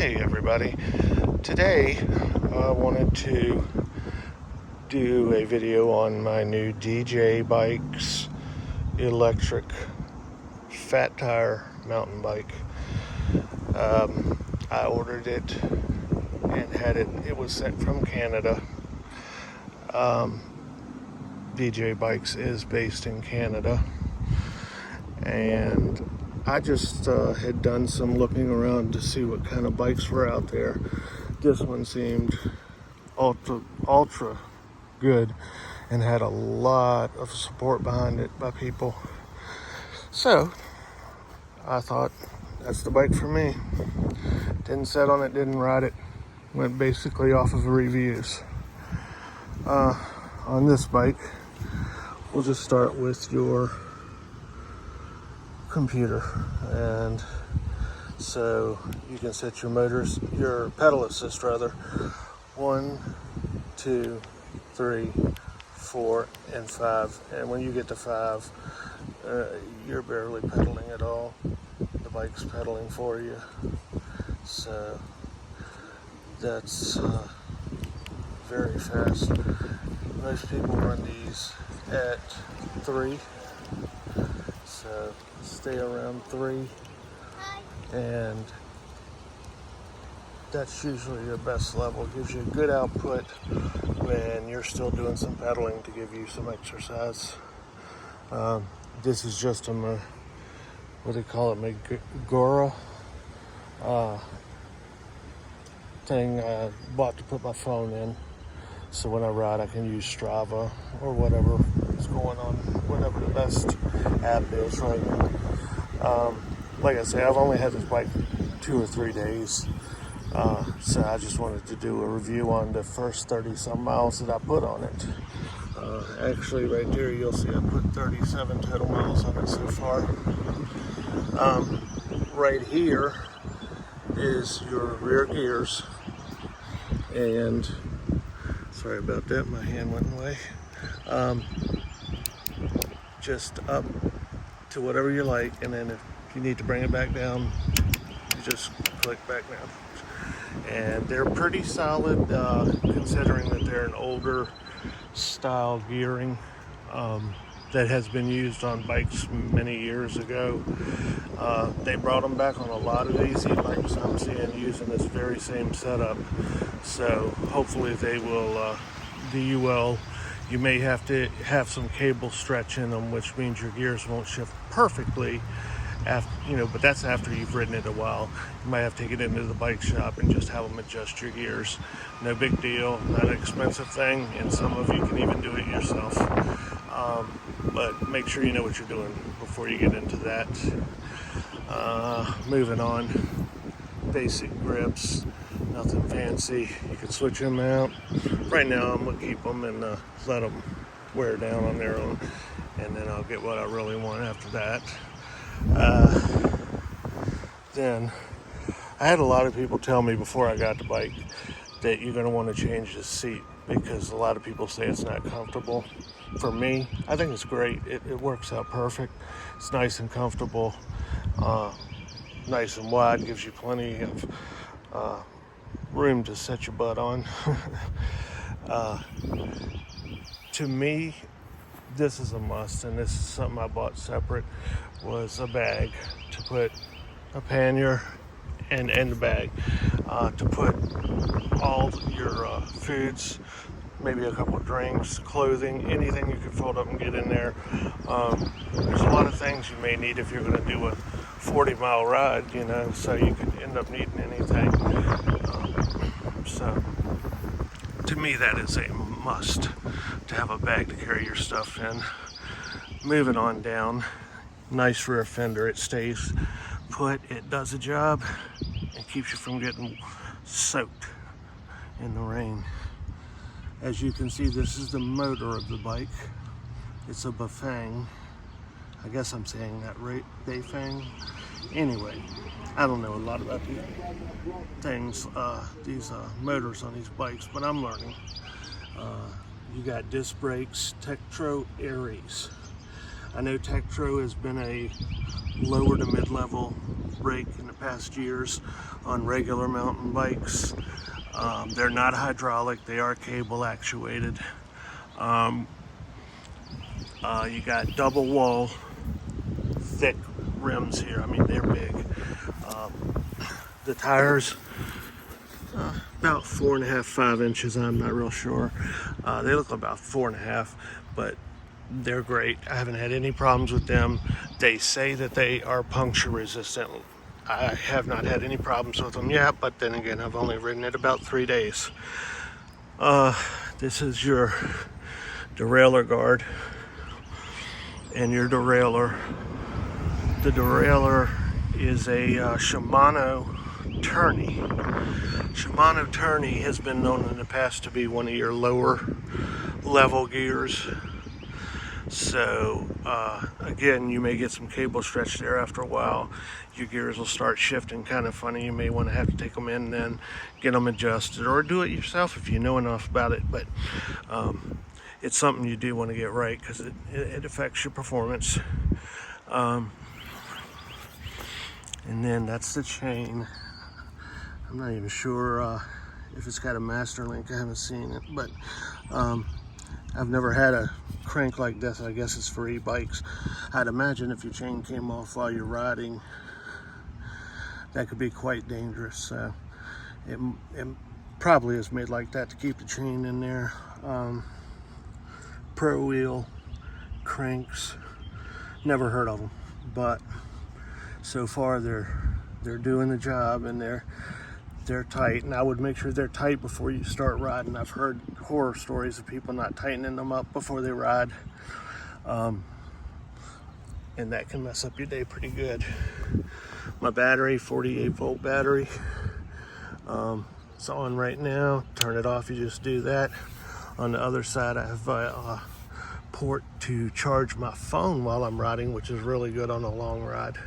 Hey everybody, today I wanted to do a video on my new DJ Bikes electric fat tire mountain bike. I ordered it and it was sent from Canada. DJ Bikes is based in Canada, and I just had done some looking around to see what kind of bikes were out there. This one seemed ultra good and had a lot of support behind it by people. So I thought, that's the bike for me. Didn't sit on it, didn't ride it. Went basically off of reviews. On this bike, we'll just start with your computer, and so you can set your pedal assist rather, 1, 2, 3, 4, and 5. And when you get to 5, you're barely pedaling at all. The bike's pedaling for you. So that's very fast. Most people run these at 3. So stay around 3, and that's usually your best level. Gives you a good output when you're still doing some pedaling to give you some exercise. This is just what do they call it, Megora thing I bought to put my phone in, so when I ride I can use Strava or whatever is going on, whatever the best app is right now. Like I say, I've only had this bike 2 or 3 days, so I just wanted to do a review on the first 30 some miles that I put on it. Actually right there you'll see I put 37 total miles on it so far. Right here is your rear gears, and sorry about that, my hand went away. Just up to whatever you like, and then if you need to bring it back down, you just click back down. And they're pretty solid, considering that they're an older style gearing that has been used on bikes many years ago. They brought them back on a lot of these e-bikes I'm seeing using this very same setup. So hopefully they will do you well. You may have to have some cable stretch in them, which means your gears won't shift perfectly after, but that's after you've ridden it a while. You might have to take it into the bike shop and just have them adjust your gears. No big deal, not an expensive thing, and some of you can even do it yourself. But make sure you know what you're doing before you get into that. Moving on, basic grips, nothing fancy. You can switch them out. Right now I'm gonna keep them and let them wear down on their own, and then I'll get what I really want after that. Then I had a lot of people tell me before I got the bike that you're going to want to change the seat, because a lot of people say it's not comfortable. For me, I think it's great. It works out perfect. It's nice and comfortable, nice and wide, gives you plenty of room to set your butt on. To me, this is a must, and this is something I bought separate, was a bag to put a pannier and a bag to put all your foods, maybe a couple of drinks, clothing, anything you can fold up and get in there. There's a lot of things you may need if you're going to do a 40-mile ride, so you could end up needing anything. So to me that is a must, to have a bag to carry your stuff in. Moving on down, nice rear fender. It stays put, it does a job, and keeps you from getting soaked in the rain. As you can see, this is the motor of the bike. It's a Bafang. I guess I'm saying that right, Bafang. Anyway, I don't know a lot about these things, these motors on these bikes, but I'm learning. You got disc brakes, Tektro Aries. I know Tektro has been a lower to mid-level brake in the past years on regular mountain bikes. They're not hydraulic, they are cable actuated. You got double wall thick rims here. I mean, they're big. The tires, about 4.5, 5 inches. I'm not real sure. They look about 4.5, but they're great. I haven't had any problems with them. They say that they are puncture resistant. I have not had any problems with them yet, but then again, I've only ridden it about 3 days. This is your derailleur guard and your derailleur. The derailleur is a Shimano tourney. Shimano tourney has been known in the past to be one of your lower level gears. So again, you may get some cable stretch there after a while. Your gears will start shifting kind of funny. You may want to have to take them in and then get them adjusted, or do it yourself if you know enough about it. But it's something you do want to get right, because it affects your performance. And then that's the chain. I'm not even sure if it's got a master link. I haven't seen it, but I've never had a crank like this. I guess it's for e-bikes. I'd imagine if your chain came off while you're riding, that could be quite dangerous. So it probably is made like that to keep the chain in there. Pro wheel cranks, never heard of them, but so far they're doing the job, and they're tight. And I would make sure they're tight before you start riding. I've heard horror stories of people not tightening them up before they ride, and that can mess up your day pretty good. My battery, 48 volt battery, it's on right now. Turn it off, you just do that. On the other side, I have a port to charge my phone while I'm riding, which is really good on a long ride.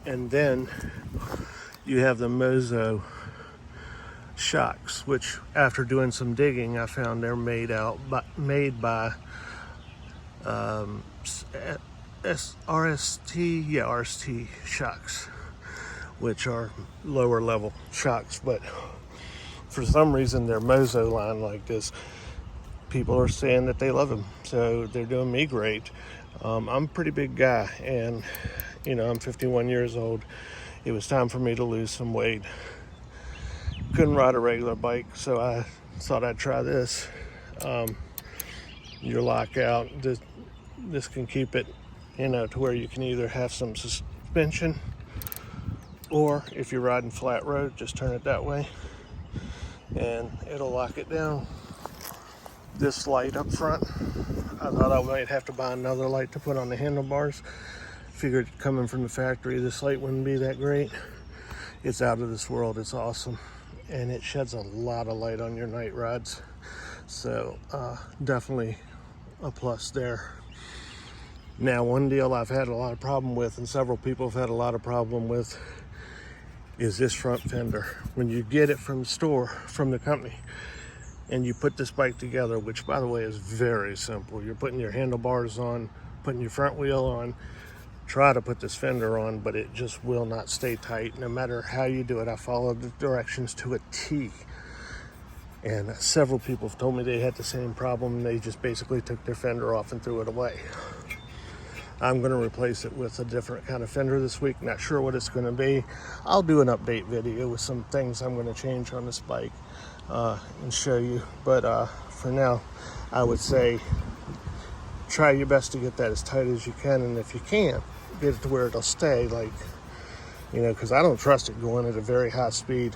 And then you have the Mozo shocks, which after doing some digging, I found they're made by RST shocks, which are lower level shocks. But for some reason, their Mozo line like this, people are saying that they love them, so they're doing me great. I'm a pretty big guy, and you know, I'm 51 years old. It was time for me to lose some weight. Couldn't ride a regular bike, so I thought I'd try this. Your lockout, this can keep it, you know, to where you can either have some suspension, or if you're riding flat road, just turn it that way and it'll lock it down. This light up front, I thought I might have to buy another light to put on the handlebars. Figured coming from the factory, this light wouldn't be that great. It's out of this world. It's awesome, and it sheds a lot of light on your night rides. So definitely a plus there. Now, one deal I've had a lot of problem with, and several people have had a lot of problem with, is this front fender. When you get it from the store, from the company, and you put this bike together, which by the way is very simple. You're putting your handlebars on, putting your front wheel on, try to put this fender on, but it just will not stay tight no matter how you do it. I followed the directions to a T, and several people have told me they had the same problem. They just basically took their fender off and threw it away. I'm going to replace it with a different kind of fender this week. Not sure what it's going to be. I'll do an update video with some things I'm going to change on this bike and show you. But for now, I would say try your best to get that as tight as you can. And if you can't, get it to where it'll stay. Like, you know, because I don't trust it going at a very high speed.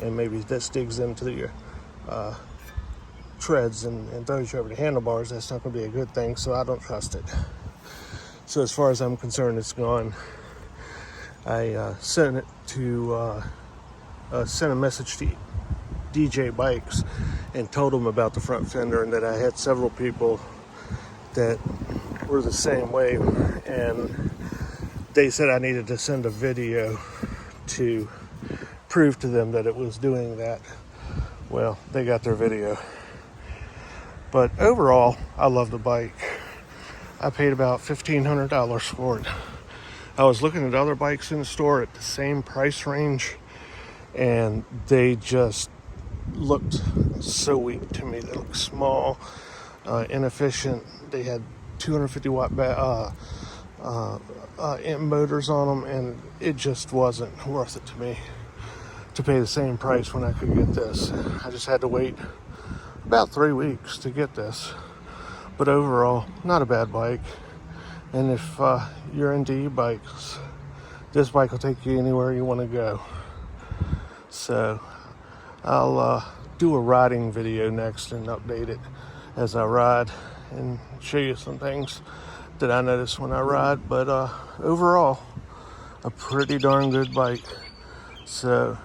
And maybe this digs into your treads and throws you over the handlebars. That's not going to be a good thing. So I don't trust it. So as far as I'm concerned, it's gone. I sent it to sent a message to DJ Bikes and told them about the front fender, and that I had several people that were the same way, and they said I needed to send a video to prove to them that it was doing that. Well, they got their video. But overall, I love the bike. I paid about $1,500 for it. I was looking at other bikes in the store at the same price range, and they just looked so weak to me. They looked small, inefficient. They had 250 watt amp motors on them, and it just wasn't worth it to me to pay the same price when I could get this. I just had to wait about 3 weeks to get this. But overall, not a bad bike. And if you're into e-bikes, this bike will take you anywhere you want to go. So I'll do a riding video next and update it as I ride and show you some things that I notice when I ride. But overall, a pretty darn good bike. So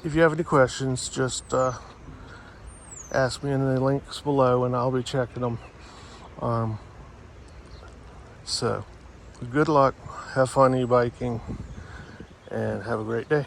if you have any questions, just ask me in the links below and I'll be checking them. So good luck, have fun e-biking, and have a great day.